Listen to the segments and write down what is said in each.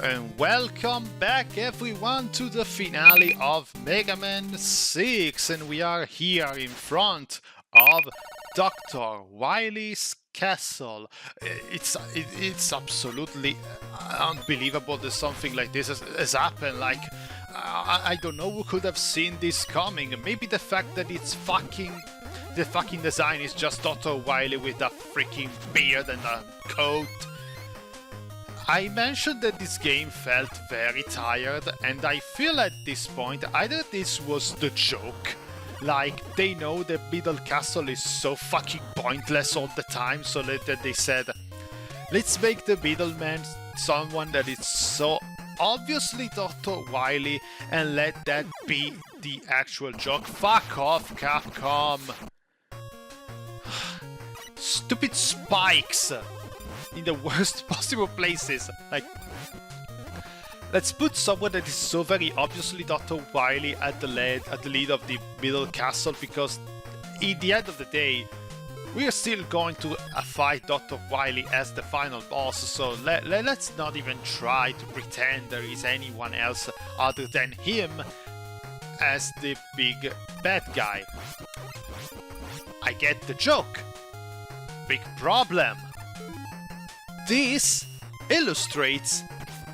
And welcome back everyone to the finale of Megaman 6, and we are here in front of Dr. Wily's castle. It's absolutely unbelievable that something like this has happened. Like, I don't know who could have seen this coming. Maybe the fact that the fucking design is just Dr. Wily with a freaking beard and a coat. I mentioned that this game felt very tired, and I feel at this point either this was the joke, like they know the middle castle is so fucking pointless all the time, so that they said, let's make the middleman someone that is so obviously Dr. Wily and let that be the actual joke. Fuck off, Capcom! Stupid spikes! In the worst possible places. Like, let's put someone that is so very obviously Dr. Wily at the lead of the middle castle, because in the end of the day, we are still going to fight Dr. Wily as the final boss. So let's not even try to pretend there is anyone else other than him as the big bad guy. I get the joke. Big problem. This illustrates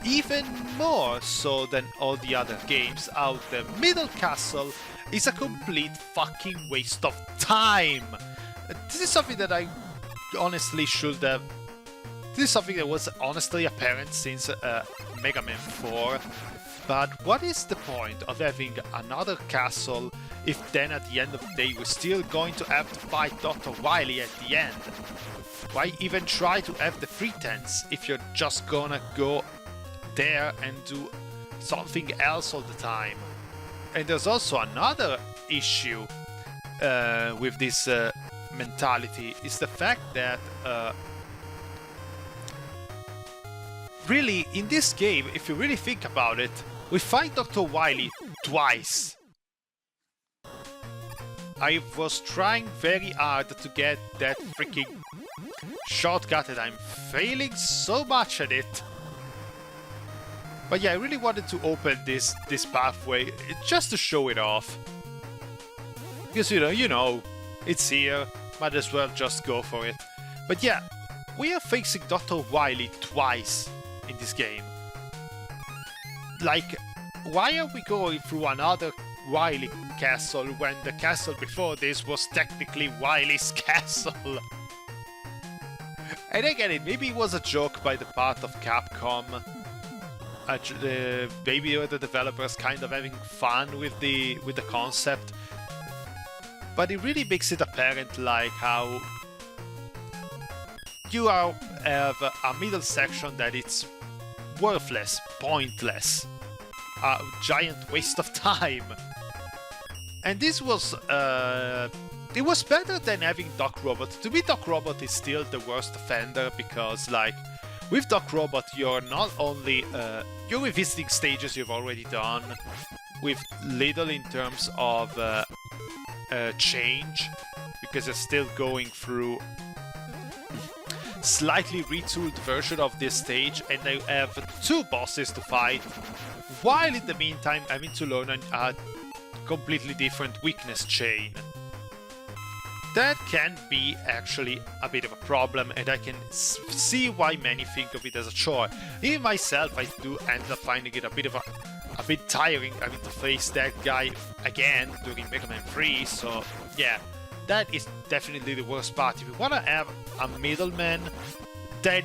even more so than all the other games how the middle castle is a complete fucking waste of time. This is something that I honestly should have... This is something that was honestly apparent since Megaman 4. But what is the point of having another castle if then at the end of the day we're still going to have to fight Dr. Wily at the end? Why even try to have the pretense if you're just gonna go there and do something else all the time? And there's also another issue with this mentality, is the fact that really in this game, if you really think about it, we fight Dr. Wily twice. I was trying very hard to get that freaking shortcut and I'm failing so much at it. But yeah, I really wanted to open this pathway just to show it off. Because you know, it's here, might as well just go for it. But yeah, we are facing Dr. Wily twice in this game. Like, why are we going through another Wily castle when the castle before this was technically Wily's castle? And I get it, maybe it was a joke by the part of Capcom. Maybe the developers kind of having fun with the concept. But it really makes it apparent, like how you have a middle section that it's worthless, pointless, a giant waste of time. And this was it was better than having Doc Robot. To me, Doc Robot is still the worst offender, because like with Doc Robot you're not only you're revisiting stages you've already done with little in terms of change, because you're still going through slightly retooled version of this stage, and I have two bosses to fight, while in the meantime having to learn a completely different weakness chain. That can be actually a bit of a problem, and I can see why many think of it as a chore. Even myself, I do end up finding it a bit tiring having to face that guy again during Mega Man 3, so yeah, that is definitely the worst part. If you want to have a middleman, then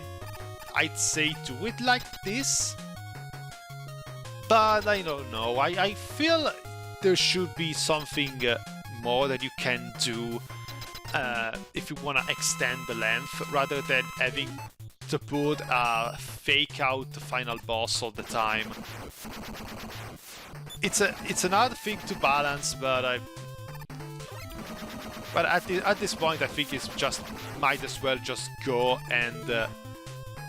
I'd say do it like this. But I don't know, I feel there should be something more that you can do if you want to extend the length, rather than having to put a fake out final boss all the time. It's another thing to balance, but at this point I think it's just might as well just go and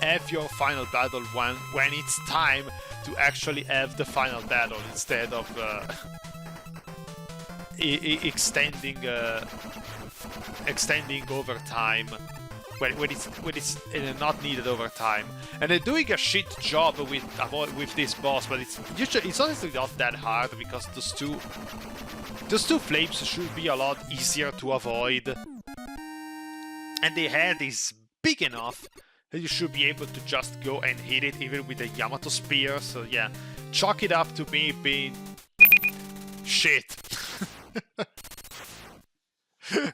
have your final battle when it's time to actually have the final battle, instead of extending over time. when it's not needed over time. And they're doing a shit job with this boss, but it's honestly not that hard because those two flames should be a lot easier to avoid. And the head is big enough that you should be able to just go and hit it even with a Yamato Spear. So yeah, chalk it up to me being shit.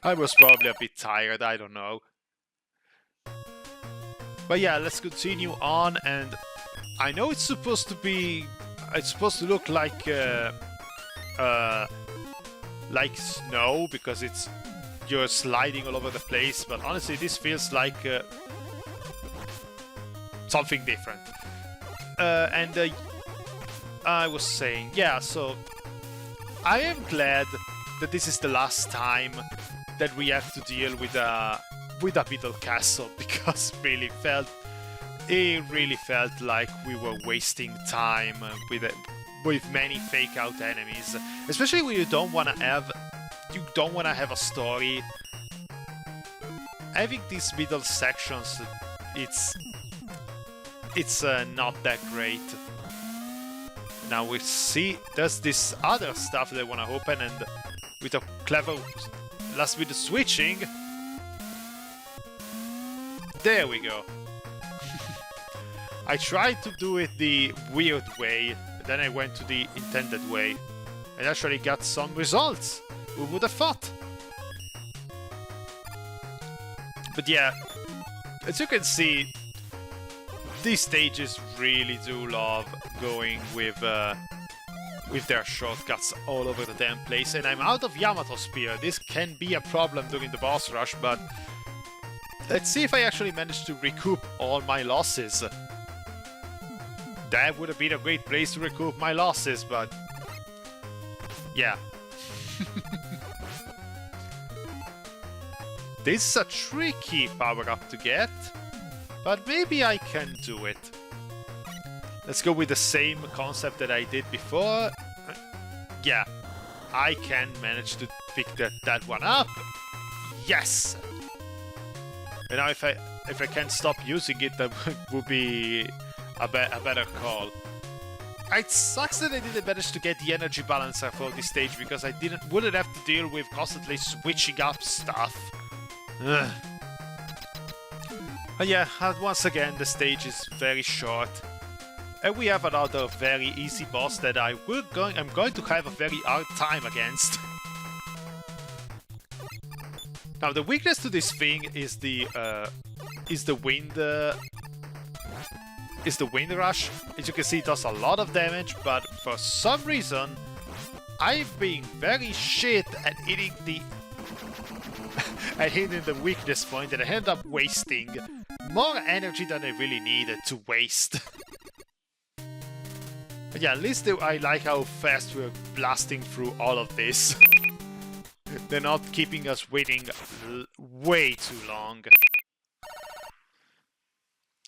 I was probably a bit tired, I don't know. But yeah, let's continue on, and I know it's supposed to look like snow because you're sliding all over the place, but honestly this feels like something different. I was saying, yeah, so I am glad that this is the last time that we have to deal with a Beetle Castle, because it really felt like we were wasting time with many fake out enemies, especially when you don't want to have a story. Having these middle sections, it's not that great. Now we see there's this other stuff that I want to open, and with a clever last minute switching, there we go. I tried to do it the weird way, then I went to the intended way, and actually got some results. Who would have thought? But yeah, as you can see, these stages really do love going with their shortcuts all over the damn place, and I'm out of Yamato Spear. This can be a problem during the boss rush, but let's see if I actually manage to recoup all my losses. That would have been a great place to recoup my losses, but yeah. This is a tricky power-up to get, but maybe I can do it. Let's go with the same concept that I did before. Yeah, I can manage to pick that one up. Yes! And now if I can't stop using it, that would be a better call. It sucks that I didn't manage to get the energy balancer for this stage, because I wouldn't have to deal with constantly switching up stuff. Ugh. But yeah, once again the stage is very short. And we have another very easy boss that I'm going to have a very hard time against. Now the weakness to this thing is the wind rush. As you can see, it does a lot of damage, but for some reason I've been very shit at hitting the weakness point, and I end up wasting more energy than I really needed to waste. But yeah, at least I like how fast we're blasting through all of this. They're not keeping us waiting way too long.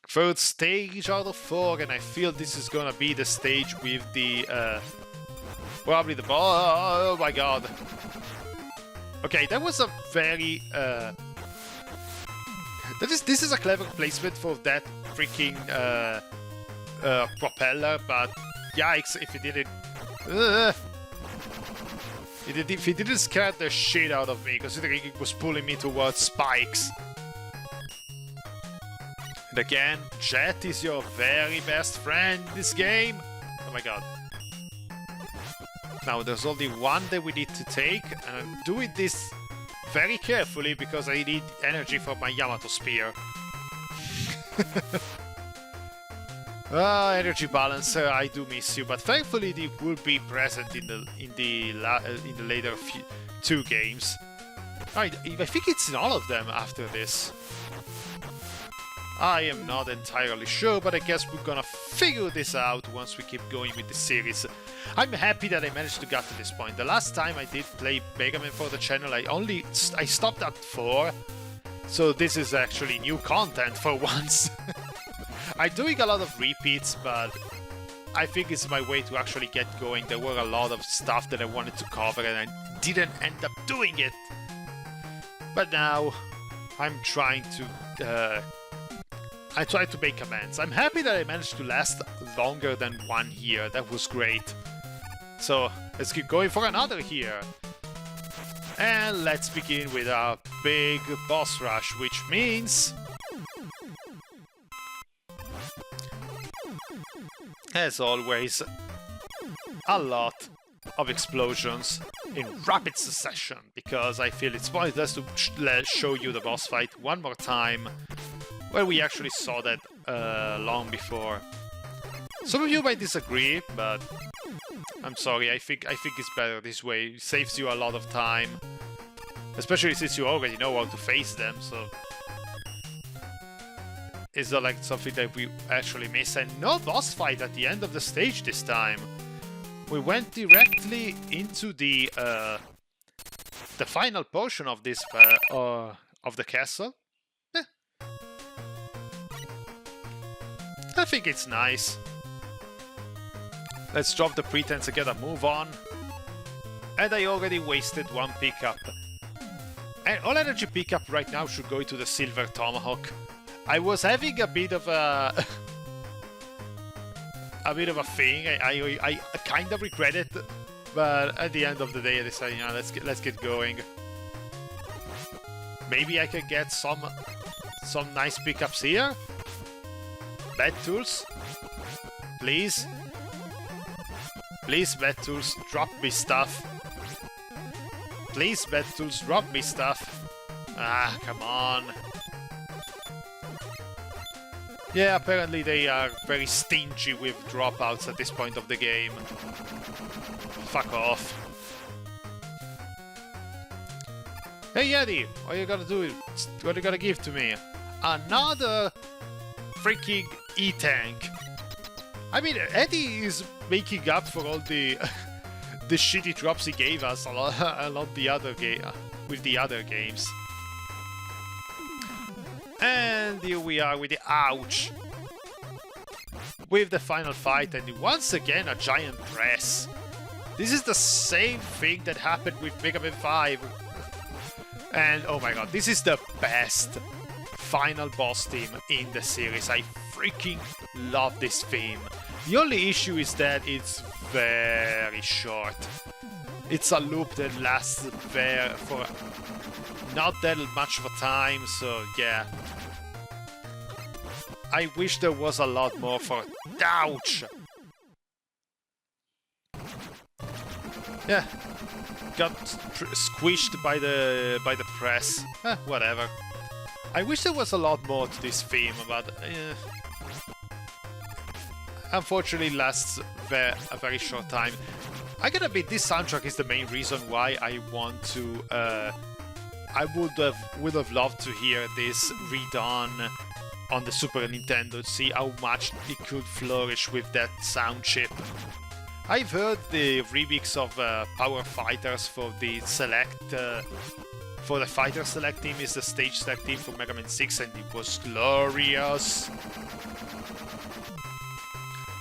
Third stage out of 4, and I feel this is gonna be the stage with the probably the ball. Oh my god. Okay, that was a very this is a clever placement for that freaking propeller, but yikes if it didn't if it didn't scare the shit out of me, considering it was pulling me towards spikes. And again, Jet is your very best friend in this game. Oh my god. Now there's only one that we need to take, and I'm doing this very carefully because I need energy for my Yamato Spear. Energy balancer, I do miss you, but thankfully it will be present in the later two games. I think it's in all of them after this. I am not entirely sure, but I guess we're gonna figure this out once we keep going with the series. I'm happy that I managed to get to this point. The last time I did play Megaman for the channel, I stopped at 4, so this is actually new content for once. I'm doing a lot of repeats, but I think it's my way to actually get going. There were a lot of stuff that I wanted to cover and I didn't end up doing it. But now, I'm trying to make amends. I'm happy that I managed to last longer than 1 year. That was great. So let's keep going for another here. And let's begin with our big boss rush, which means, as always, a lot of explosions in rapid succession, because I feel it's pointless to show you the boss fight one more time, where we actually saw that long before. Some of you might disagree, but I'm sorry, I think it's better this way. It saves you a lot of time, especially since you already know how to face them, so it's not like something that we actually miss. And no boss fight at the end of the stage this time. We went directly into the final portion of this of the castle. I think it's nice. Let's drop the pretense and get a move on. And I already wasted 1 pickup. And all energy pickup right now should go into the Silver Tomahawk. I was having a bit of a thing. I kind of regret it, but at the end of the day I decided, you know, let's get going. Maybe I can get some nice pickups here. Bad tools, please. Please, bad tools, drop me stuff. Please, bad tools, drop me stuff. Ah, come on. Yeah, apparently they are very stingy with dropouts at this point of the game. Fuck off. Hey Eddie, what are you gonna do? What are you gonna give to me? Another freaking E-tank. I mean, Eddie is making up for all the the shitty drops he gave us along the other with the other games. And here we are with the ouch. With the final fight, and once again a giant press. This is the same thing that happened with Megaman 5. And oh my god, this is the best final boss theme in the series. I freaking love this theme. The only issue is that it's very short. It's a loop that lasts for not that much of a time, so yeah. I wish there was a lot more for... Ouch! Yeah, got squished by the press. Whatever. I wish there was a lot more to this theme, but unfortunately lasts a very short time. I gotta admit, this soundtrack is the main reason why I want to. I would have loved to hear this redone on the Super Nintendo to see how much it could flourish with that sound chip. I've heard the remix of Power Fighters for the Fighter Select team is the stage select team for Mega Man 6, and it was glorious.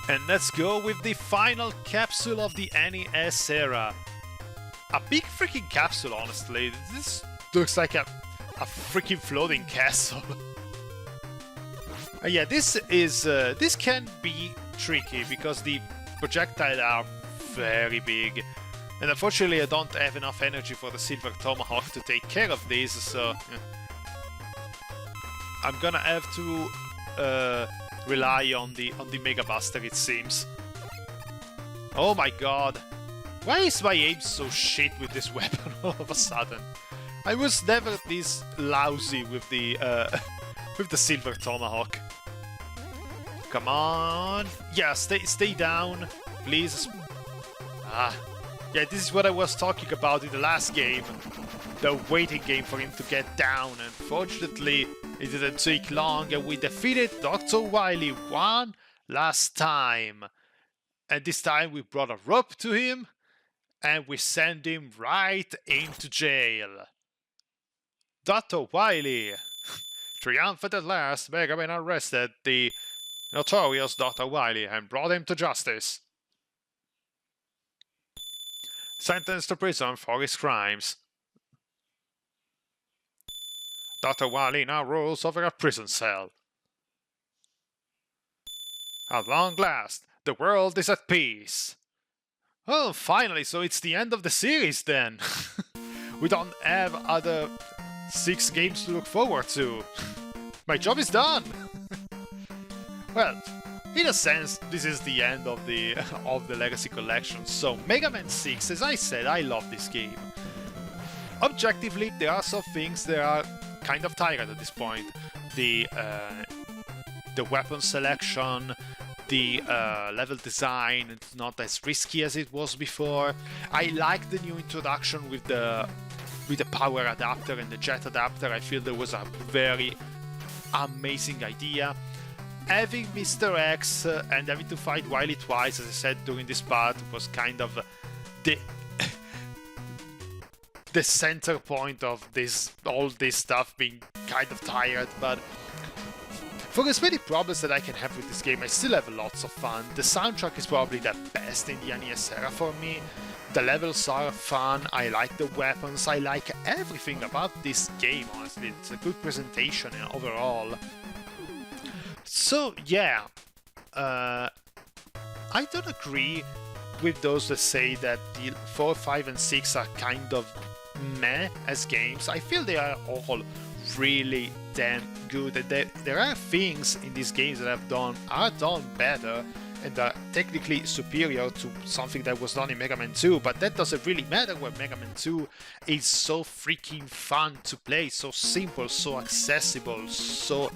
And let's go with the final capsule of the NES era. A big freaking capsule, honestly. This looks like a freaking floating castle. Yeah, this can be tricky because the projectiles are very big. And unfortunately I don't have enough energy for the Silver Tomahawk to take care of these, so... I'm gonna have to rely on the Mega Buster, it seems. Oh my god. Why is my aim so shit with this weapon all of a sudden? I was never this lousy with the Silver Tomahawk. Come on. Yeah, stay down, please. Yeah, this is what I was talking about in the last game. The waiting game for him to get down. Unfortunately, it didn't take long and we defeated Dr. Wily one last time. And this time we brought a rope to him and we sent him right into jail. Dr. Wily! Triumphant at last, Megaman arrested the notorious Dr. Wily and brought him to justice. Sentenced to prison for his crimes. Dr. Wily now rules over a prison cell. At long last, the world is at peace. Oh, finally, so it's the end of the series then. We don't have other 6 games to look forward to. My job is done. Well, in a sense, this is the end of the Legacy Collection. So, Mega Man 6, as I said, I love this game. Objectively, there are some things that are kind of tired at this point. The weapon selection, the level design, it's not as risky as it was before. I like the new introduction with the power adapter and the jet adapter. I feel there was a very amazing idea. Having Mr. X and having to fight Wily twice, as I said during this part, was kind of the the center point of all this stuff being kind of tired. But for as many problems that I can have with this game, I still have lots of fun. The soundtrack is probably the best in the NES era for me. The levels are fun, I like the weapons, I like everything about this game, honestly. It's a good presentation overall. So yeah, I don't agree with those that say that the 4, 5 and 6 are kind of meh as games. I feel they are all really damn good, and there are things in these games that are done better and are technically superior to something that was done in Mega Man 2, but that doesn't really matter when Mega Man 2 is so freaking fun to play, so simple, so accessible, so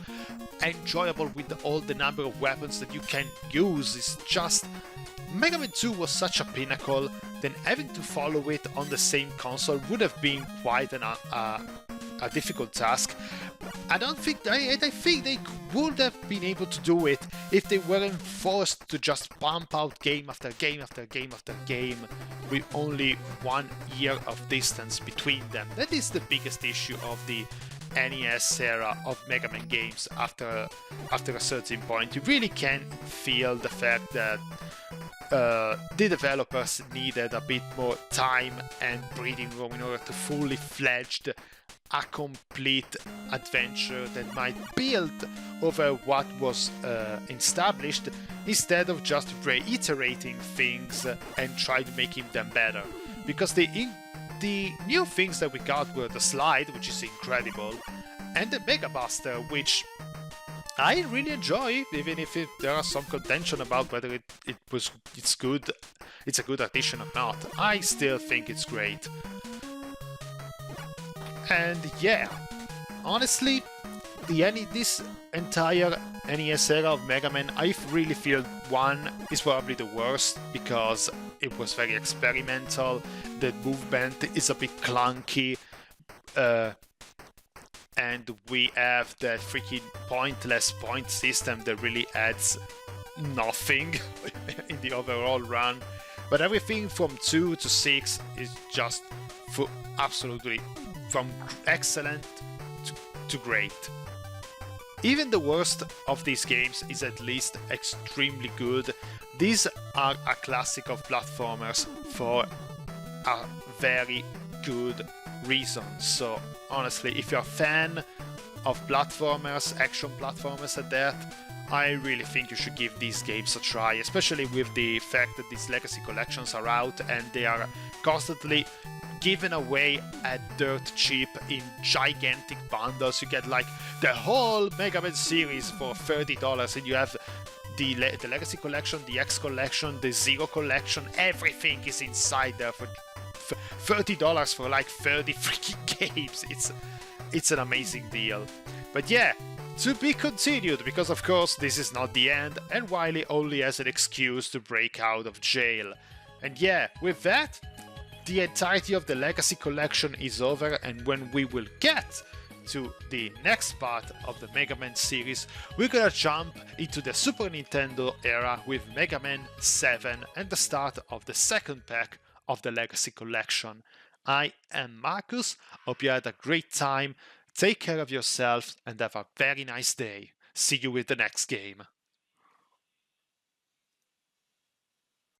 enjoyable with all the number of weapons that you can use. It's just... Mega Man 2 was such a pinnacle, then having to follow it on the same console would have been quite a difficult task. I think they would have been able to do it if they weren't forced to just pump out game after game after game after game with only 1 year of distance between them. That is the biggest issue of the NES era of Mega Man games after a certain point. You really can feel the fact that the developers needed a bit more time and breathing room in order to fully fledged a complete adventure that might build over what was established, instead of just reiterating things and trying to making them better. Because the new things that we got were the slide, which is incredible, and the Mega Buster, which I really enjoy, even if there are some contention about whether it's good, it's a good addition or not. I still think it's great. And yeah, honestly, this entire NES era of Mega Man, I really feel 1 is probably the worst because it was very experimental, the movement is a bit clunky, and we have that freaking pointless point system that really adds nothing in the overall run. But everything from 2 to 6 is just absolutely from excellent to great. Even the worst of these games is at least extremely good. These are a classic of platformers for a very good reason. So honestly, if you're a fan of platformers, action platformers at that, I really think you should give these games a try, especially with the fact that these legacy collections are out and they are constantly given away at dirt cheap in gigantic bundles. You get like the whole Mega Man series for $30, and you have the Legacy Collection, the X Collection, the Zero Collection, everything is inside there for $30 for like 30 freaking games. It's an amazing deal. But yeah, to be continued, because of course this is not the end, and Wily only has an excuse to break out of jail. And yeah, with that, the entirety of the Legacy Collection is over, and when we will get to the next part of the Mega Man series, we're gonna jump into the Super Nintendo era with Mega Man 7 and the start of the second pack of the Legacy Collection. I am Markus, hope you had a great time, take care of yourself and have a very nice day. See you with the next game.